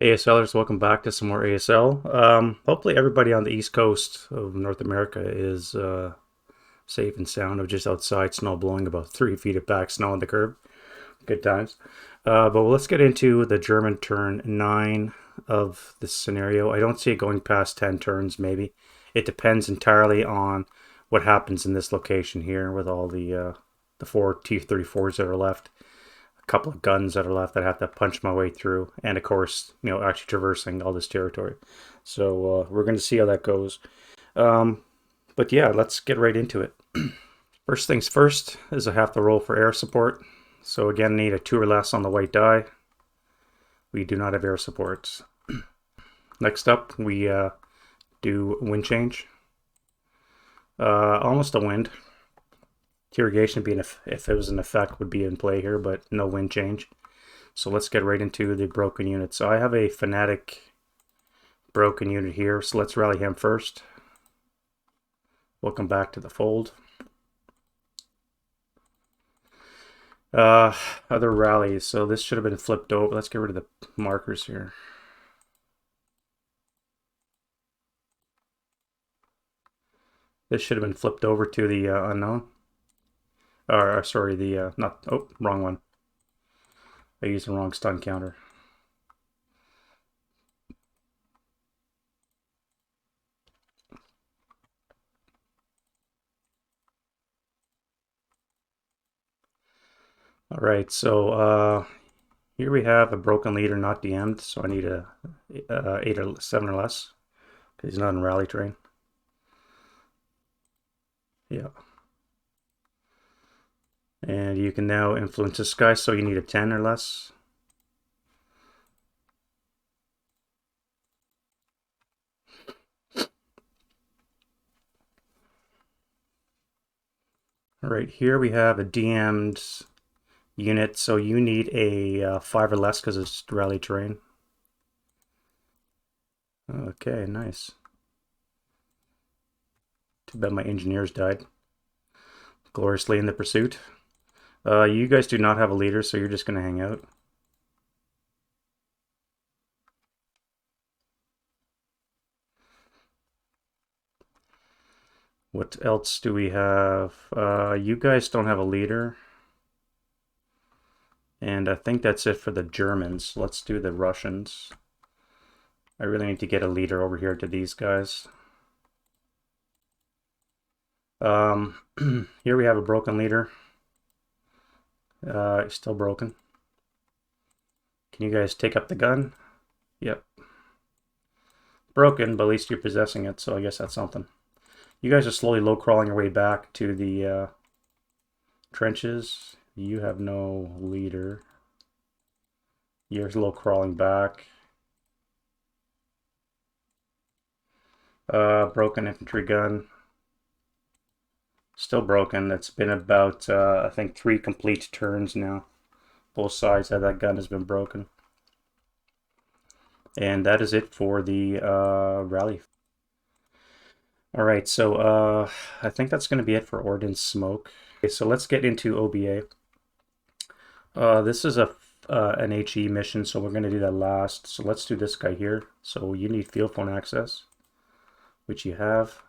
ASLers, welcome back to some more ASL. Hopefully everybody on the East Coast of North America is safe and sound. I'm just outside, snow blowing, about 3 feet of back snow on the curb. Good times. But let's get into the German turn 9 of this scenario. I don't see it going past 10 turns, maybe. It depends entirely on what happens in this location here with all the four T-34s that are left, couple of guns that are left that I have to punch my way through, and of course, actually traversing all this territory. So we're going to see how that goes. Um, but yeah, let's get right into it. First things first is I have to roll for air support. So again, I need a 2 or less on the white die. We do not have air supports. Next up, we do wind change. Almost a wind. Irrigation being if it was an effect would be in play here, but no wind change. So let's get right into the broken unit. So I have a Fanatic broken unit here, so let's rally him first. Welcome back to the fold. Other rallies. So this should have been flipped over. Let's get rid of the markers here. This should have been flipped over to the unknown. Or sorry, the not. Oh, wrong one. I used the wrong stun counter. All right, so here we have a broken leader not DM'd, so I need a 8 or 7 or less because he's not in rally train. Yeah. And you can now influence this guy, so you need a 10 or less. All right, here we have a DM'd unit, so you need a 5 or less because it's rally terrain. Okay, nice. Too bad my engineers died gloriously in the pursuit. You guys do not have a leader, so you're just going to hang out. What else do we have? You guys don't have a leader. And I think that's it for the Germans. Let's do the Russians. I really need to get a leader over here to these guys. Here we have a broken leader. Still broken. Can you guys take up the gun? Yep. Broken, but at least you're possessing it, so I guess that's something. You guys are slowly low crawling your way back to the trenches. You have no leader. You're low crawling back. Broken infantry gun. Still broken. It's been about, I think, 3 complete turns now. Both sides of that gun has been broken. And that is it for the rally. All right, so I think that's going to be it for Ordnance Smoke. Okay, so let's get into OBA. This is an HE mission, so we're going to do that last. So let's do this guy here. So you need field phone access, which you have.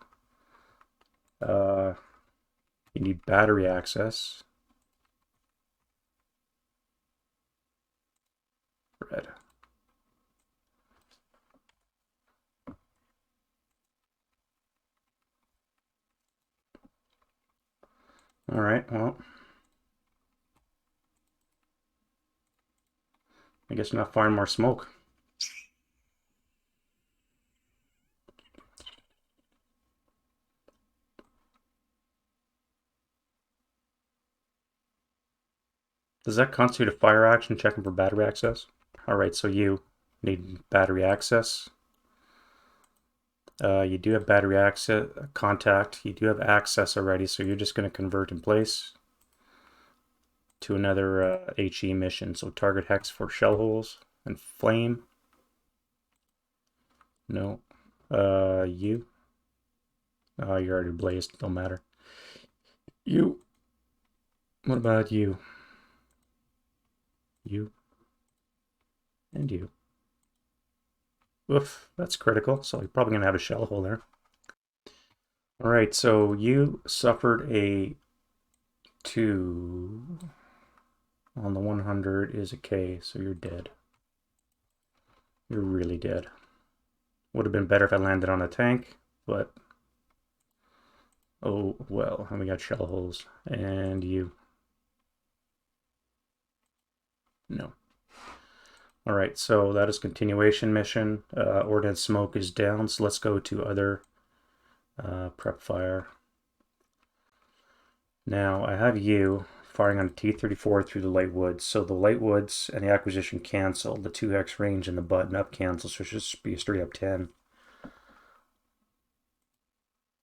You need battery access. Red. All right, well, I guess not firing more smoke. Does that constitute a fire action checking for battery access? All right, so you need battery access. You do have battery access contact. You do have access already, so you're just going to convert in place to another HE mission. So target hex for shell holes and flame. No. You. You're already blazed. Don't matter. You. What about you? You. And you. Oof, that's critical. So you're probably gonna have a shell hole there. All right, so you suffered a 2 on the 100 is a K, so you're dead. You're really dead. Would have been better if I landed on a tank, but oh well. And we got shell holes. And you. No. All right, so that is continuation mission. Ordnance smoke is down, so let's go to other prep fire. Now I have you firing on a T-34 through the light woods. So the light woods and the acquisition cancel. The 2x range and the button up cancel, so it should just be a straight up 10.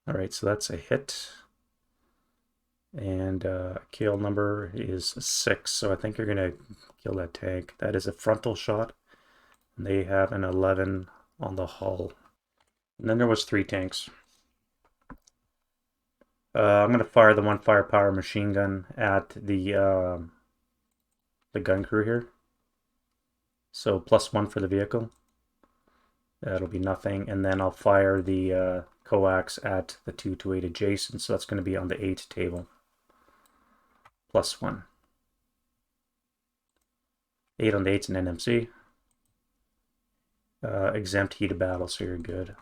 All right, so that's a hit. And kill number is 6, so I think you're gonna kill that tank. That is a frontal shot. And they have an 11 on the hull. And then there was 3 tanks. I'm gonna fire the 1 firepower machine gun at the gun crew here. So +1 for the vehicle. That'll be nothing, and then I'll fire the coax at the 228 adjacent. So that's going to be on the 8 table. +1. 8 on the 8's an NMC. Exempt heat of battle, so you're good.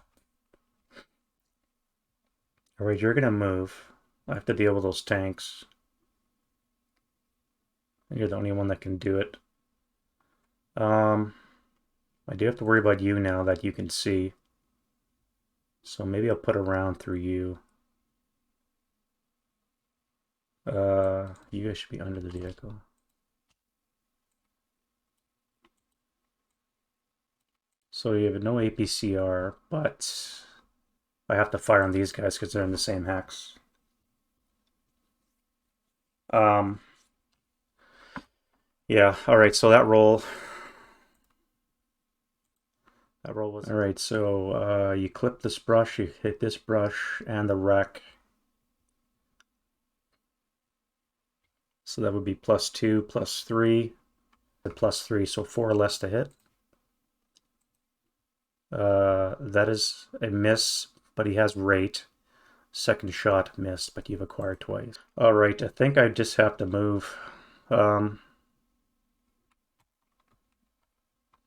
All right, you're gonna move. I have to deal with those tanks. You're the only one that can do it. I do have to worry about you now that you can see. So maybe I'll put a round through you. You guys should be under the vehicle. So you have no APCR, but I have to fire on these guys because they're in the same hex. Yeah, all right, so that roll was... All right, so you clip this brush, you hit this brush, and the wreck. So that would be +2, +3, and +3, so 4 less to hit. That is a miss, but he has rate. Second shot missed, but you've acquired twice. All right, I think I just have to move.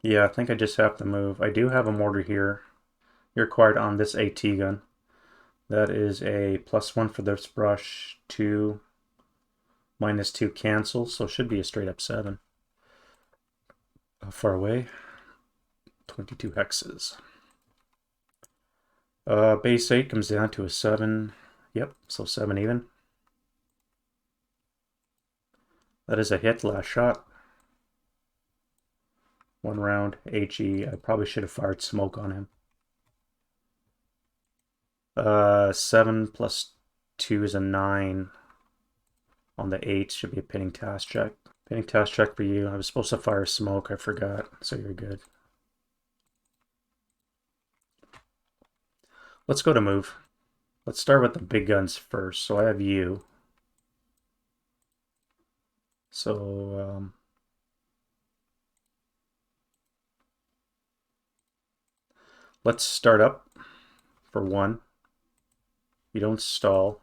Yeah, I think I just have to move. I do have a mortar here. You're acquired on this AT gun. That is a +1 for this brush, 2, -2 cancel, so it should be a straight up 7. How far away? 22 hexes. Base 8 comes down to a 7. Yep, so 7 even. That is a hit, last shot. 1 round, HE. I probably should have fired smoke on him. 7 + 2 is a 9. On the 8 should be a pinning task check. Pinning task check for you. I was supposed to fire smoke, I forgot, so you're good. Let's go to move. Let's start with the big guns first. So I have you. So let's start up for 1. You don't stall.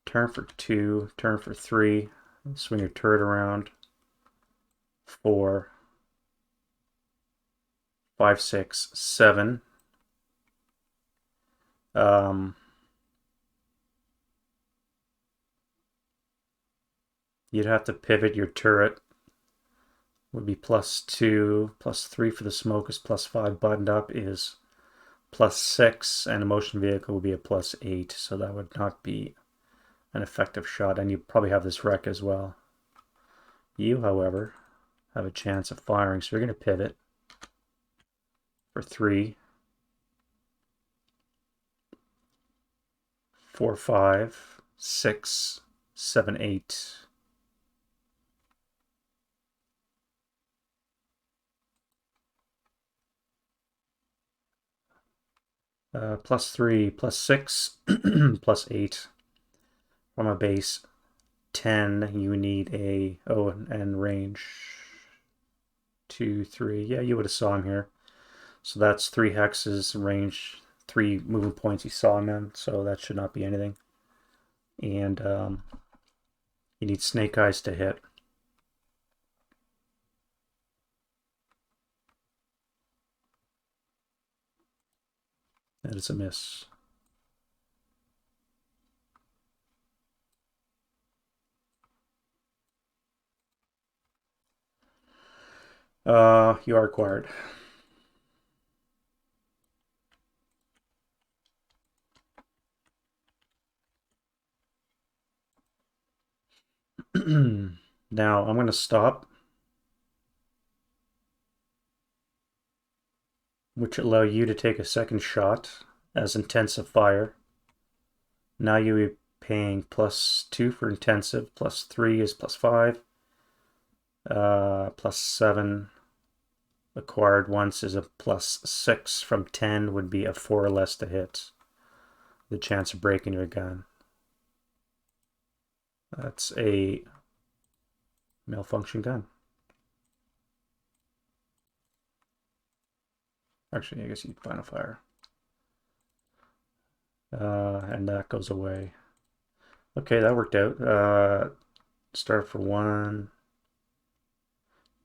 Turn for 2, turn for 3, swing your turret around. 4, 5, 6, 7. You'd have to pivot your turret. Would be +2, +3 for the smoke is +5. Buttoned up is +6, and a motion vehicle will be a +8, so that would not be an effective shot, and you probably have this wreck as well. You, however, have a chance of firing, so you're going to pivot for 3, 4, 5, 6, 7, 8. +3, +6, +8. From a base 10, you need a, and range 2, 3. Yeah, you would have saw him here. So that's 3 hexes, range, 3 moving points you saw him in, so that should not be anything. And you need snake eyes to hit. That is a miss. You are required. Now I'm going to stop, which allow you to take a second shot as intensive fire. Now you'll be paying +2 for intensive, +3 is +5, +7 acquired once is a +6 from 10 would be a 4 or less to hit. The chance of breaking your gun. That's a malfunction gun. Actually, I guess you final fire. And that goes away. Okay, that worked out. Start for 1,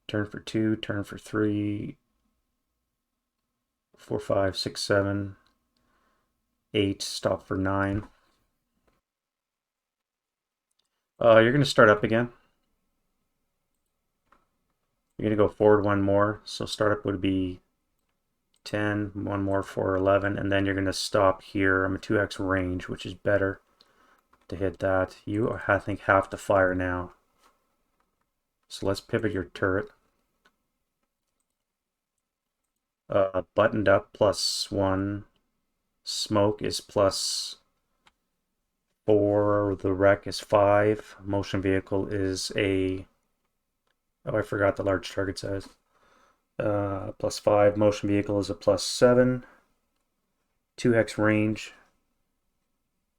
turn for 2, turn for 3, 4, 5, 6, 7, 8, stop for 9. You're going to start up again. You're going to go forward 1 more. So startup would be 10, 1 more for 11, and then you're going to stop here. I'm a 2x range, which is better to hit that. You, I think, have to fire now. So let's pivot your turret. Buttoned up +1. Smoke is +4. The wreck is 5. Motion vehicle is a... Oh, I forgot the large target size. +5. Motion vehicle is a +7. 2x range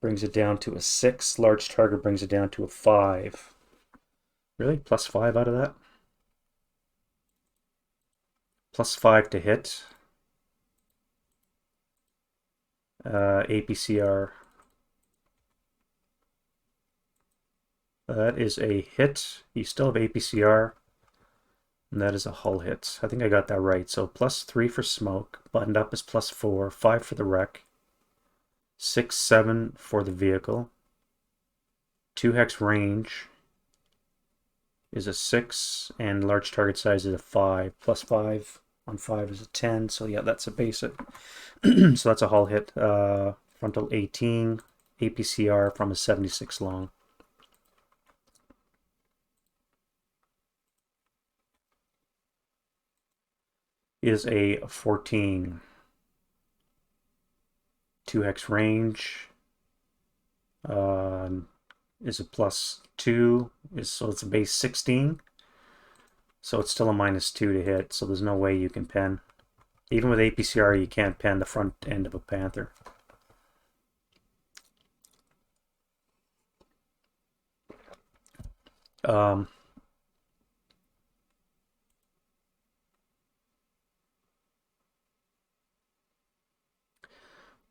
brings it down to a 6. Large target brings it down to a 5. Really? +5 out of that? +5 to hit. APCR. That is a hit. You still have APCR. And that is a hull hit. I think I got that right. So +3 for smoke. Buttoned up is +4. 5 for the wreck. 6, 7 for the vehicle. 2 hex range is a 6. And large target size is a 5. +5 on 5 is a 10. So yeah, that's a basic. So that's a hull hit. Frontal 18. APCR from a 76 long. Is a 14. 2x range is a +2, so it's a base 16. So it's still a -2 to hit, so there's no way you can pen. Even with APCR, you can't pen the front end of a Panther.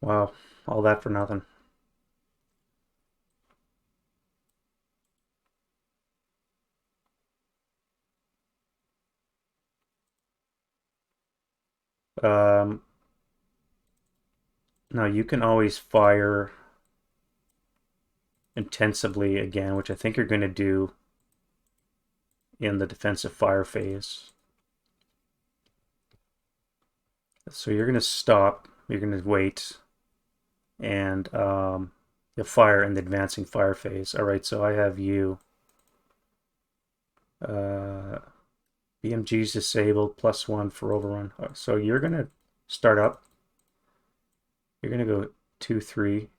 Wow, all that for nothing. Now you can always fire intensively again, which I think you're going to do in the defensive fire phase. So you're going to stop, you're going to wait, and you'll fire in the advancing fire phase. All right, so I have you. BMG's disabled, +1 for overrun. So you're going to start up. You're going to go 2, 3.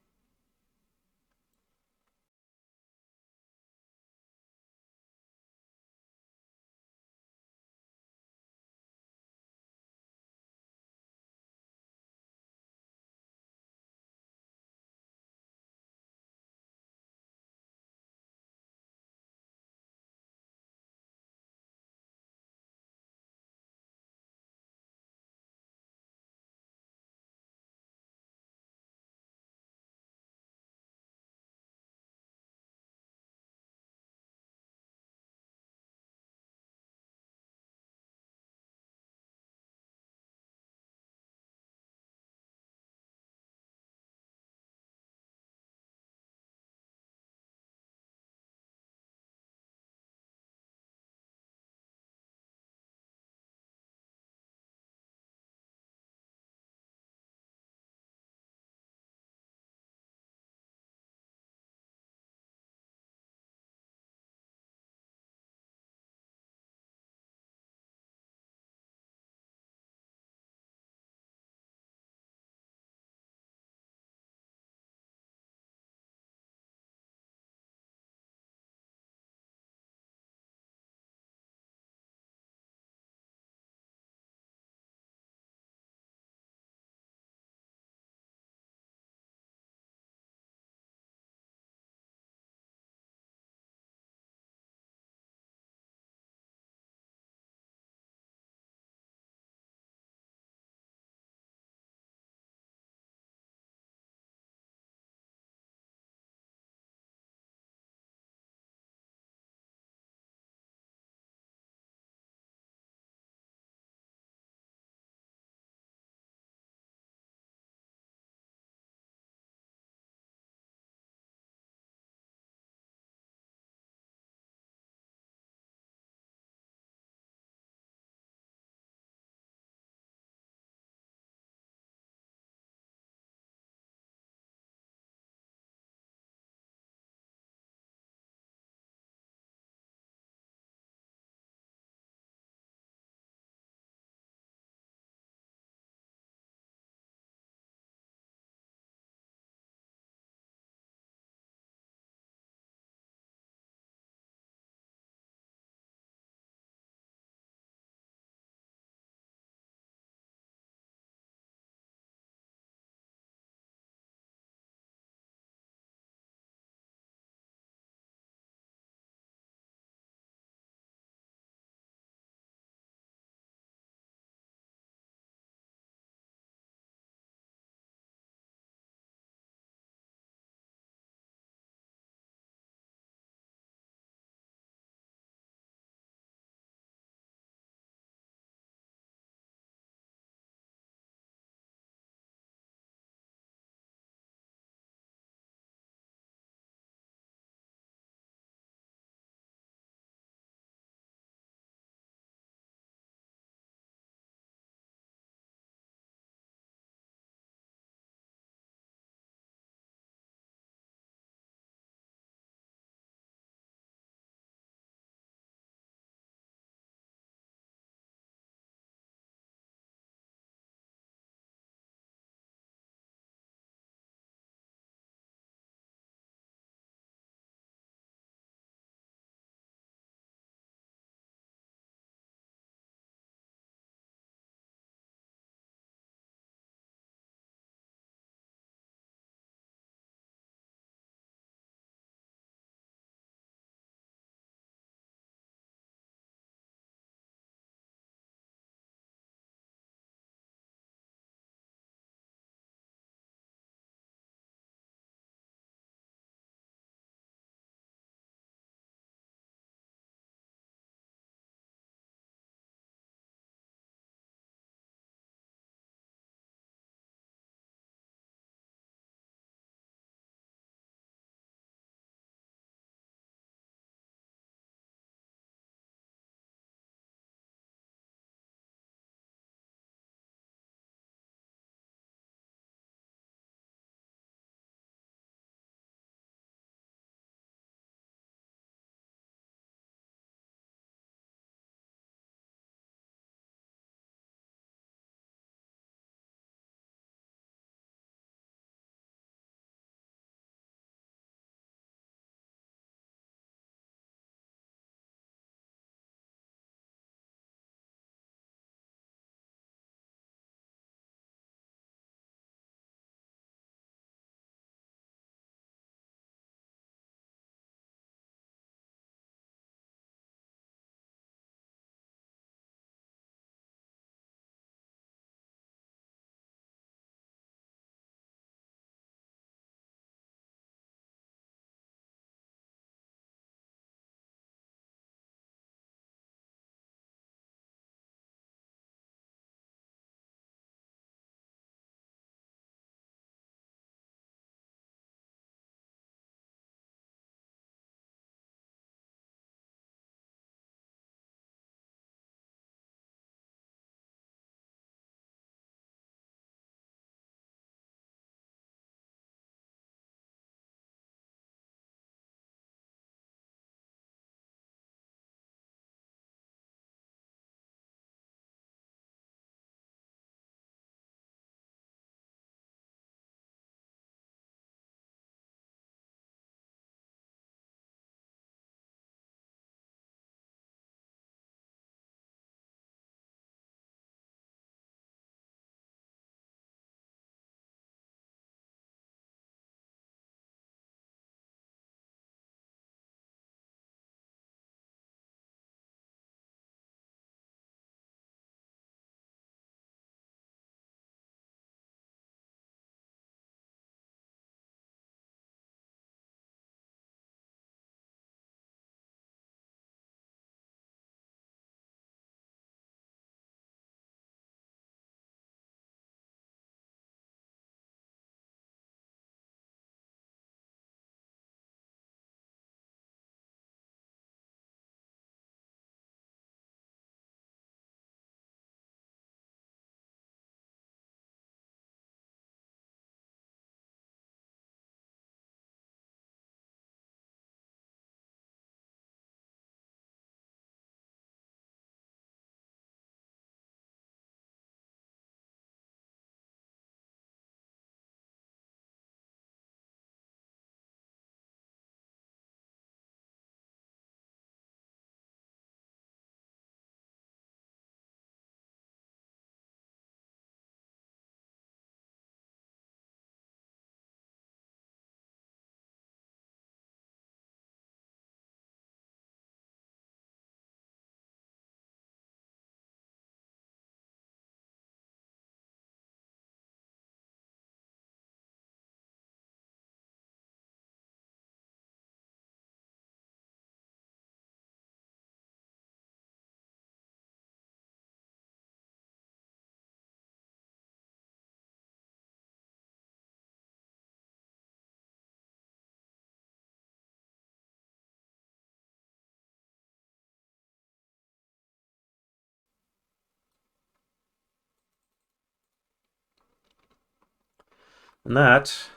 And that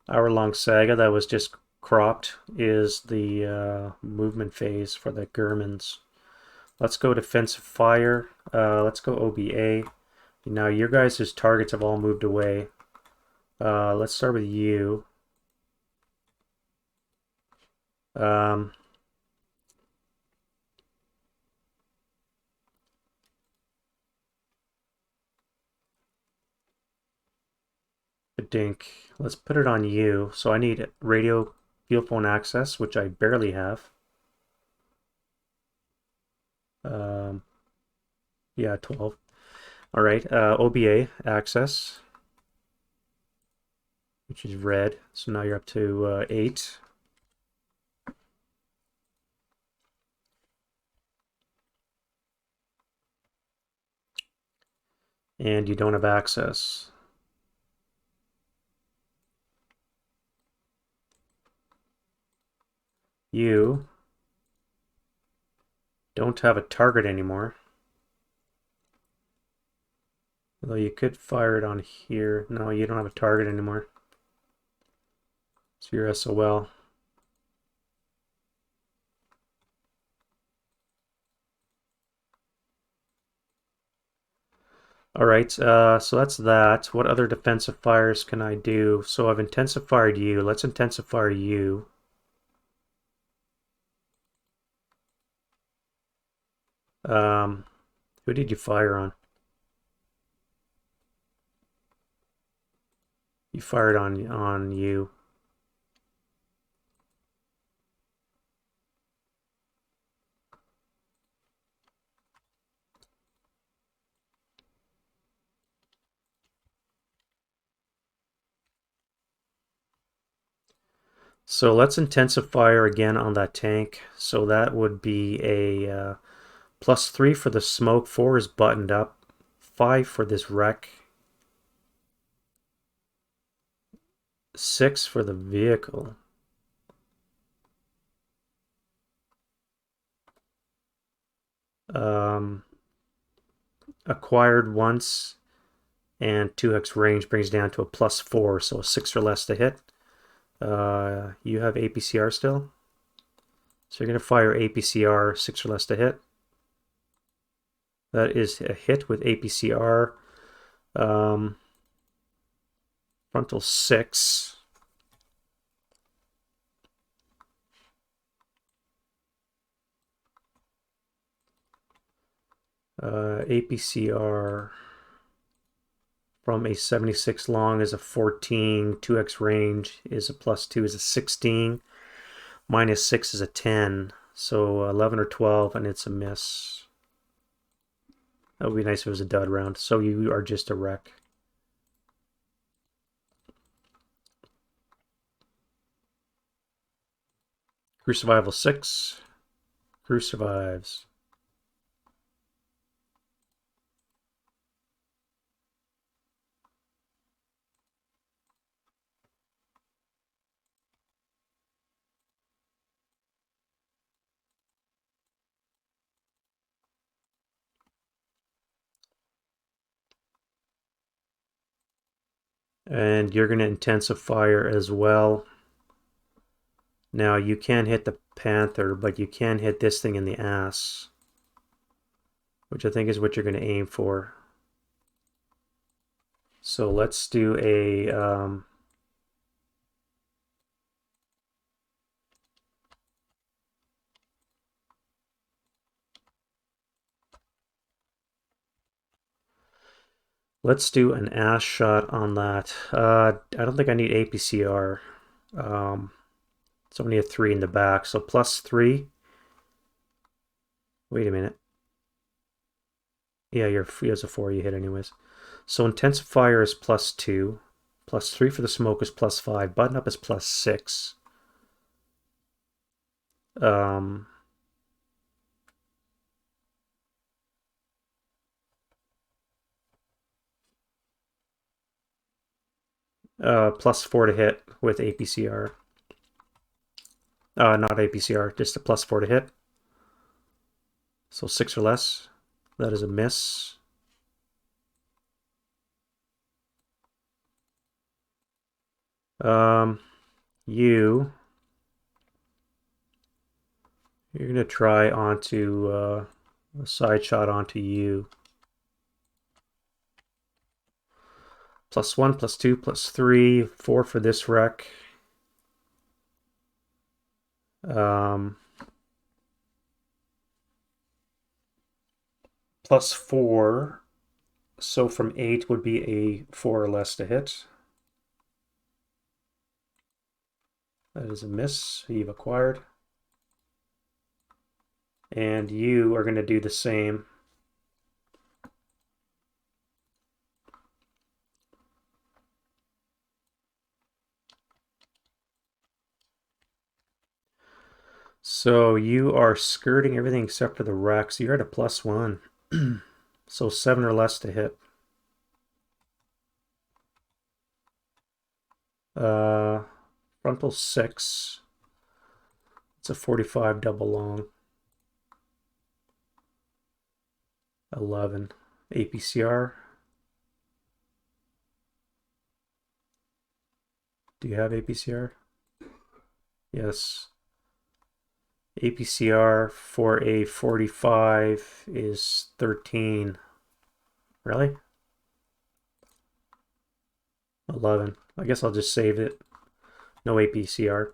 hour-long saga that was just cropped is the movement phase for the Germans. Let's go defensive fire. Let's go OBA. Now your guys' targets have all moved away. Let's start with you. The dink. Let's put it on you. So I need radio field phone access, which I barely have. Yeah, 12. All right, OBA access, which is red. So now you're up to 8. And you don't have access. You don't have a target anymore. Although you could fire it on here. No, you don't have a target anymore. So you're SOL. All right, so that's that. What other defensive fires can I do? So I've intensified you. Let's intensify you. Who did you fire on? You fired on you. So let's intensify again on that tank. So that would be a +3 for the smoke. 4 is buttoned up. 5 for this wreck. 6 for the vehicle. Acquired once and 2x range brings down to a +4, so 6 or less to hit. You have APCR still? So you're going to fire APCR, 6 or less to hit. That is a hit with APCR. Frontal 6. APCR from a 76 long is a 14. 2x range is a +2 is a 16. -6 is a 10. So 11 or 12 and it's a miss. That would be nice if it was a dud round. So you are just a wreck. Crew survival 6. Crew survives. And you're going to intensify as well. Now you can't hit the Panther, but you can hit this thing in the ass, which I think is what you're going to aim for. So let's do a let's do an ass shot on that. I don't think I need APCR. It's only a 3 in the back, so +3. Wait a minute. Yeah, he has a 4 you hit anyways. So intensifier is +2. +3 for the smoke is +5. Button up is +6. +4 to hit with APCR. Not APCR, just a +4 to hit. So 6 or less. That is a miss. You're going to try onto a side shot onto you. +1, +2, +3, 4 for this wreck. +4. So from 8 would be a 4 or less to hit. That is a miss. You've acquired. And you are going to do the same. So you are skirting everything except for the wreck. So you're at a +1. So 7 or less to hit. Frontal 6. It's a 45 double long. 11. APCR. Do you have APCR? Yes. APCR for a 45 is 13. Really? 11. I guess I'll just save it. No APCR.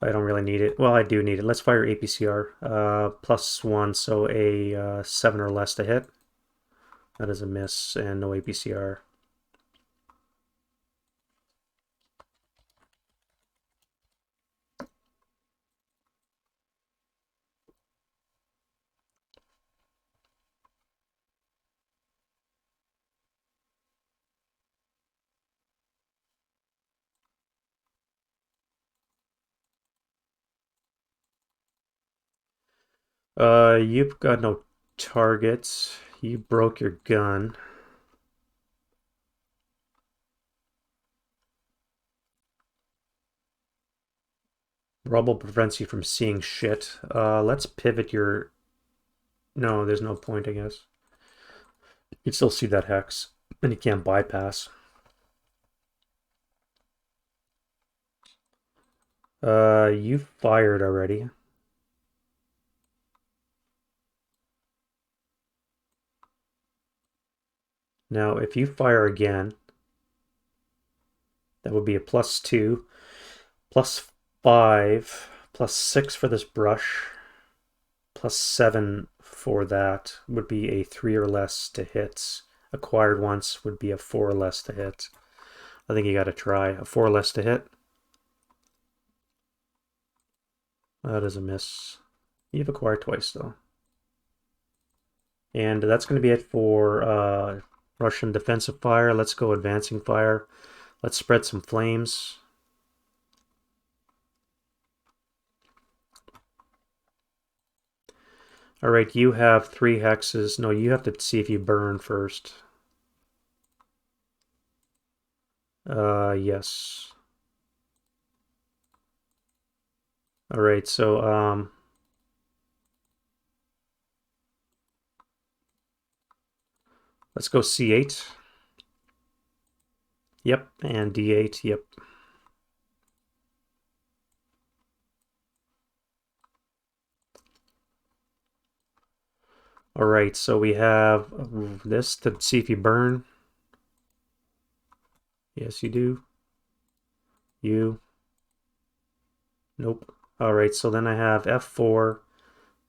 I don't really need it. Well, I do need it. Let's fire APCR. +1, so a 7 or less to hit. That is a miss, and no APCR. You've got no targets. You broke your gun. Rubble prevents you from seeing shit. Let's pivot your... No, there's no point, I guess. You can still see that hex, and you can't bypass. You fired already. Now, if you fire again, that would be a +2, +5, +6 for this brush, +7 for that would be a 3 or less to hit. Acquired once would be a 4 or less to hit. I think you got to try a 4 or less to hit. That is a miss. You've acquired twice though. And that's going to be it for Russian defensive fire. Let's go advancing fire. Let's spread some flames. All right, you have 3 hexes. No, you have to see if you burn first. Yes. All right, so let's go C8. Yep, and D8. Yep. All right, so we have this to see if you burn. Yes, you do. You. Nope. All right, so then I have F4,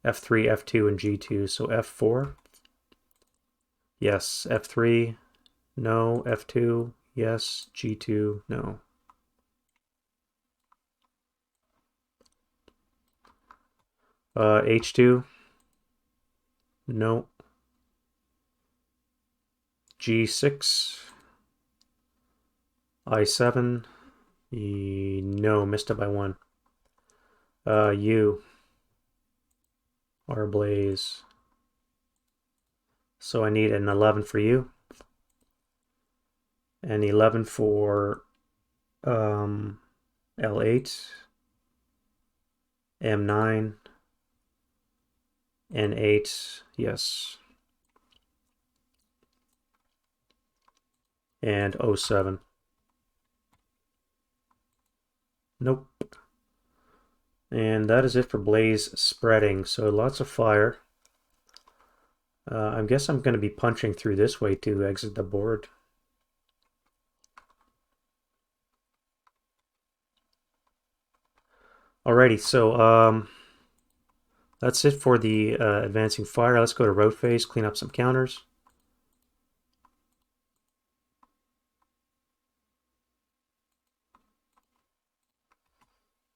F3, F2, and G2. So F4. Yes. F3. No. F2. Yes. G2. No. H2. No. G6. I7. No, missed it by 1. U are ablaze. So I need an 11 for you. And 11 for L8, M9, N8, yes. And O7. Nope. And that is it for blaze spreading. So lots of fire. I guess I'm going to be punching through this way to exit the board. Alrighty, so that's it for the advancing fire. Let's go to road phase, clean up some counters.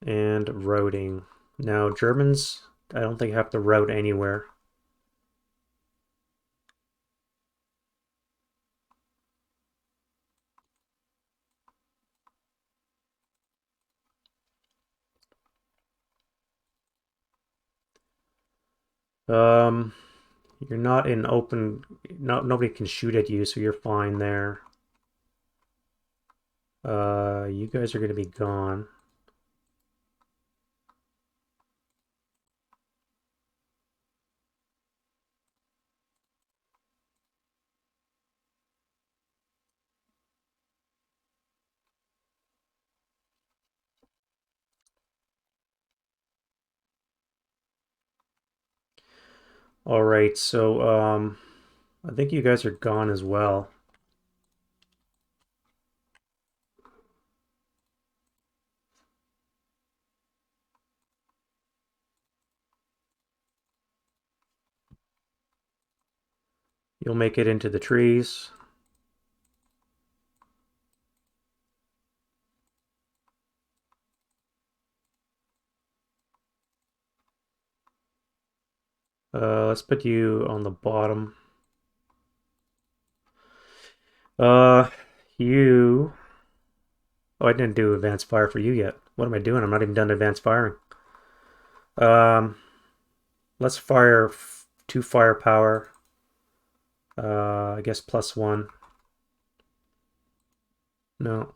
And routing. Now Germans, I don't think have to route anywhere. You're not in open, nobody can shoot at you, so you're fine there. You guys are going to be gone. All right, so I think you guys are gone as well. You'll make it into the trees. Let's put you on the bottom. Uh, you. Oh, I didn't do advanced fire for you yet. What am I doing? I'm not even done advanced firing. Um, let's fire 2 firepower. I guess +1. No.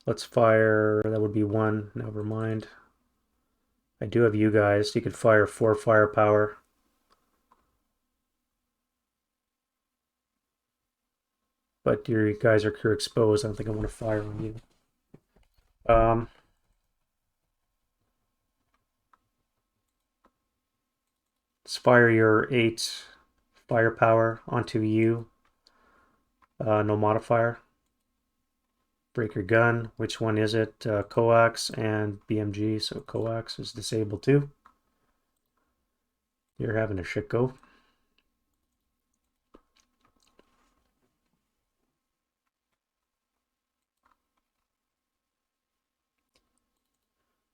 Let's fire. That would be 1. Never mind. I do have you guys. You could fire 4 firepower. But your guys are crew exposed. I don't think I want to fire on you. Let's fire your 8 firepower onto you. No modifier. Break your gun. Which one is it? Coax and BMG. So coax is disabled too. You're having a shit go.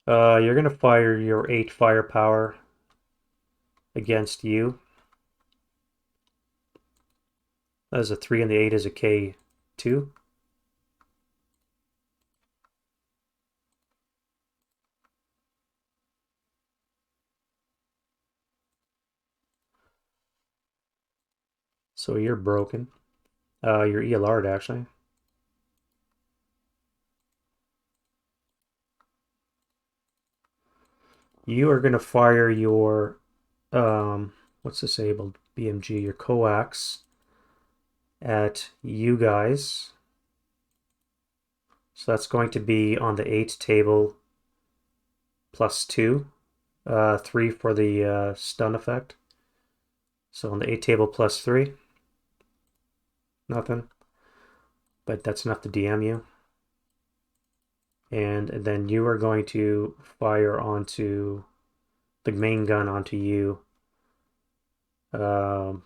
You're gonna fire your 8 firepower against you. As a 3 and the 8 is a K2. So you're broken. You're ELR'd actually. You are gonna fire your what's disabled? BMG, your coax at you guys. So that's going to be on the 8 table +2. 3 for the stun effect. So on the 8 table +3. Nothing. But that's enough to DM you. And then you are going to fire onto the main gun onto you. Nothing.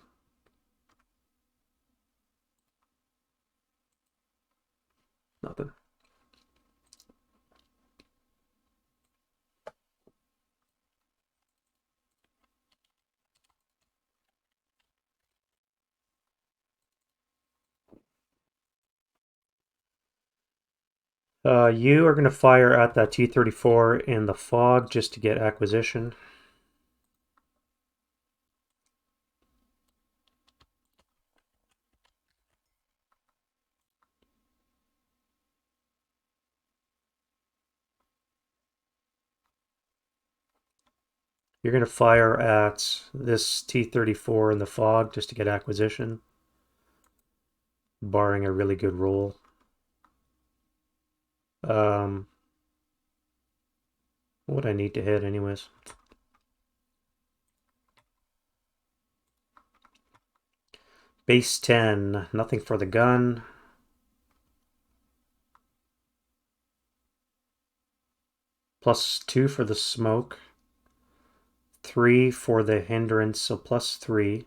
You are going to fire at that T-34 in the fog just to get acquisition. You're going to fire at this T-34 in the fog just to get acquisition, barring a really good roll. What would I need to hit anyways? Base 10, nothing for the gun. +2 for the smoke. 3 for the hindrance, so +3.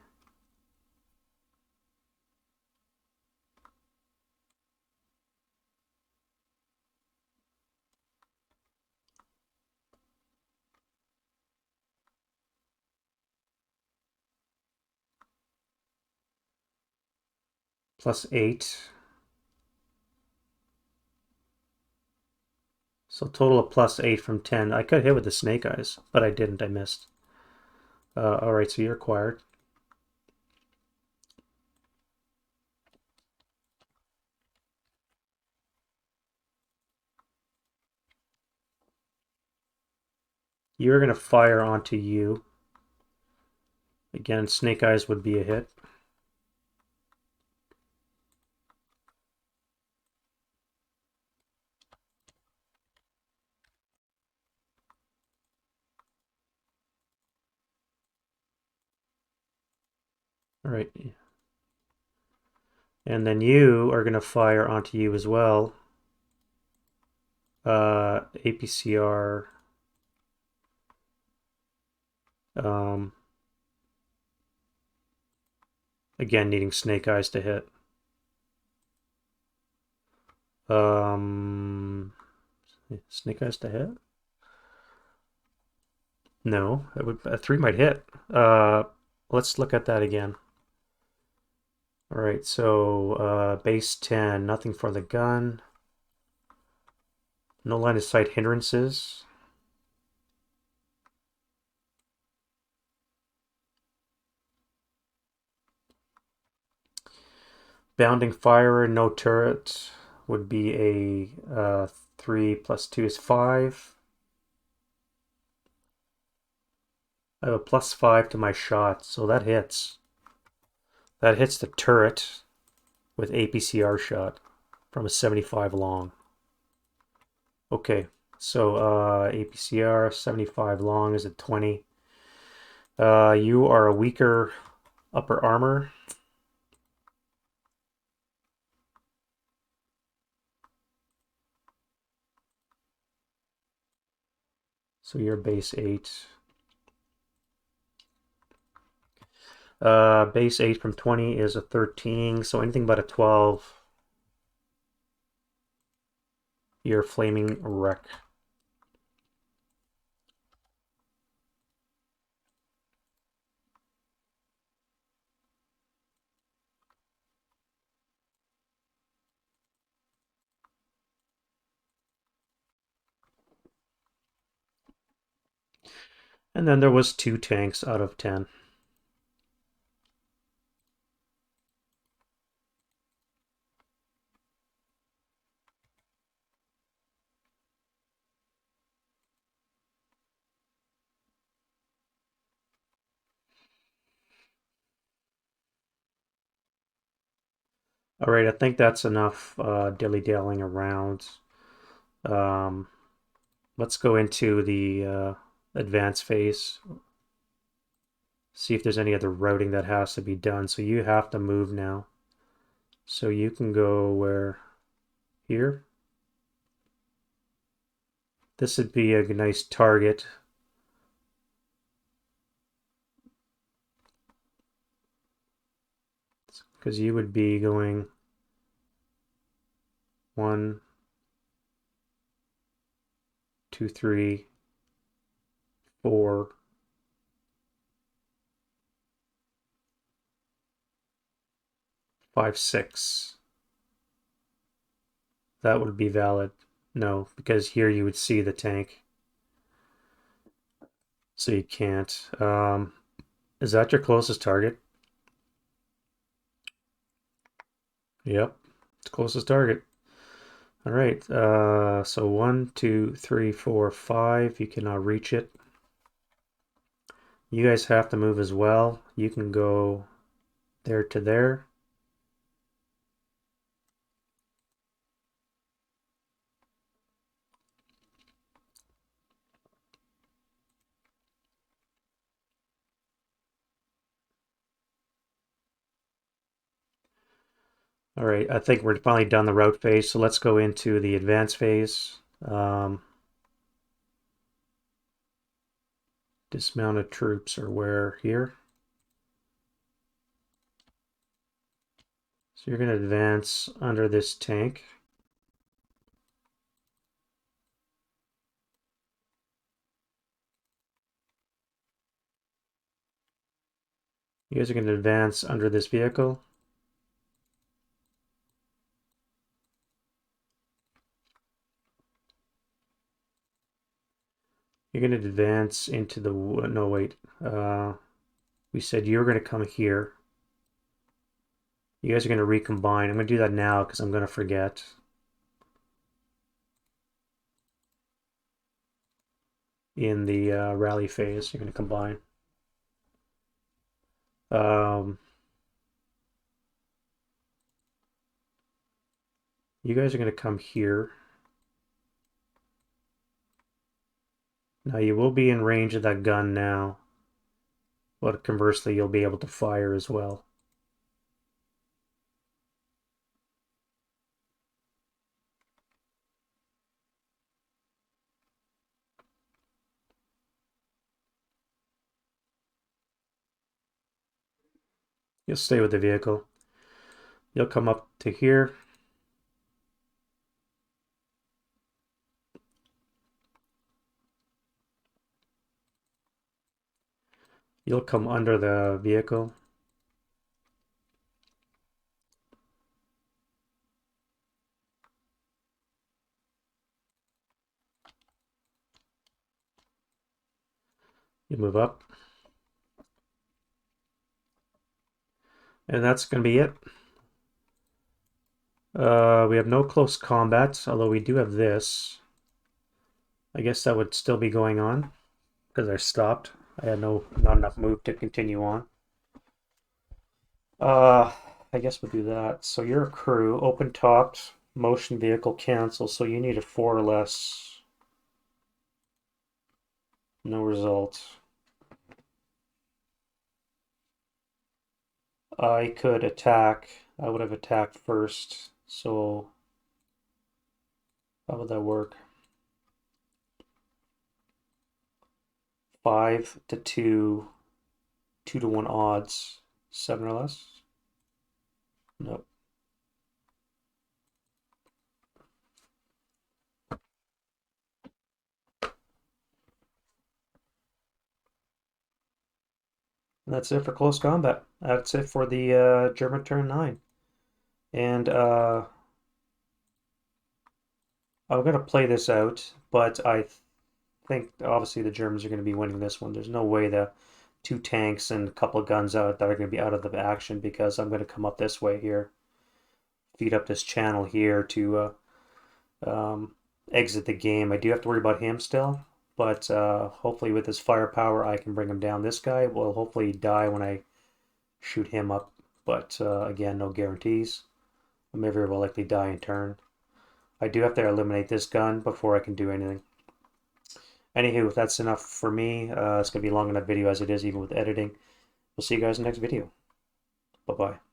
+8. So total of +8 from 10. I could hit with the snake eyes, but I didn't. I missed. Alright, so you're acquired. You're going to fire onto you. Again, snake eyes would be a hit. Alright. And then you are going to fire onto you as well. APCR. Again, needing snake eyes to hit. Snake eyes to hit? No, it would, a 3 might hit. Let's look at that again. All right, so base 10, nothing for the gun. No line of sight hindrances. Bounding fire, no turret would be a 3 + 2 is 5. I have a +5 to my shot, so that hits. That hits the turret with APCR shot from a 75 long. Okay, so APCR 75 long is a 20. You are a weaker upper armor. So you're base 8. Base 8 from 20 is a 13, so anything but a 12, you're flaming wreck. And then there was 2 tanks out of 10. All right, I think that's enough dilly-dallying around. Let's go into the advanced phase. See if there's any other routing that has to be done. So you have to move now. So you can go where? Here. This would be a nice target. Because you would be going 1, 2, 3, 4, 5, 6. That would be valid. No, because here you would see the tank. So you can't. Is that your closest target? Yep, it's closest target. All right, so 1, 2, 3, 4, 5. You cannot reach it. You guys have to move as well. You can go there to there. All right, I think we're finally done the route phase, so let's go into the advance phase. Dismounted troops are where? Here. So you're going to advance under this tank. You guys are going to advance under this vehicle. You're going to advance into the... No, wait. We said you're going to come here. You guys are going to recombine. I'm going to do that now because I'm going to forget. In the rally phase, you're going to combine. You guys are going to come here. Now you will be in range of that gun now, but conversely you'll be able to fire as well. You'll stay with the vehicle. You'll come up to here. You'll come under the vehicle. You move up. And that's going to be it. We have no close combat, although we do have this. I guess that would still be going on because I stopped. I had not enough move to continue on. I guess we'll do that. So you're a crew, open topped, motion vehicle cancel. So you need a 4 or less. No result. I could attack. I would have attacked first. So how would that work? 5 to 2, 2 to 1 odds. 7 or less? Nope. And that's it for close combat. That's it for the German turn 9. And I'm going to play this out, but I think obviously the Germans are going to be winning this one. There's no way the 2 tanks and a couple of guns out that are going to be out of the action because I'm going to come up this way here, feed up this channel here to exit the game. I do have to worry about him still, but hopefully with his firepower I can bring him down. This guy will hopefully die when I shoot him up, but again, no guarantees. I may very well likely die in turn. I do have to eliminate this gun before I can do anything. Anywho, that's enough for me. It's going to be a long enough video as it is, even with editing. We'll see you guys in the next video. Bye-bye.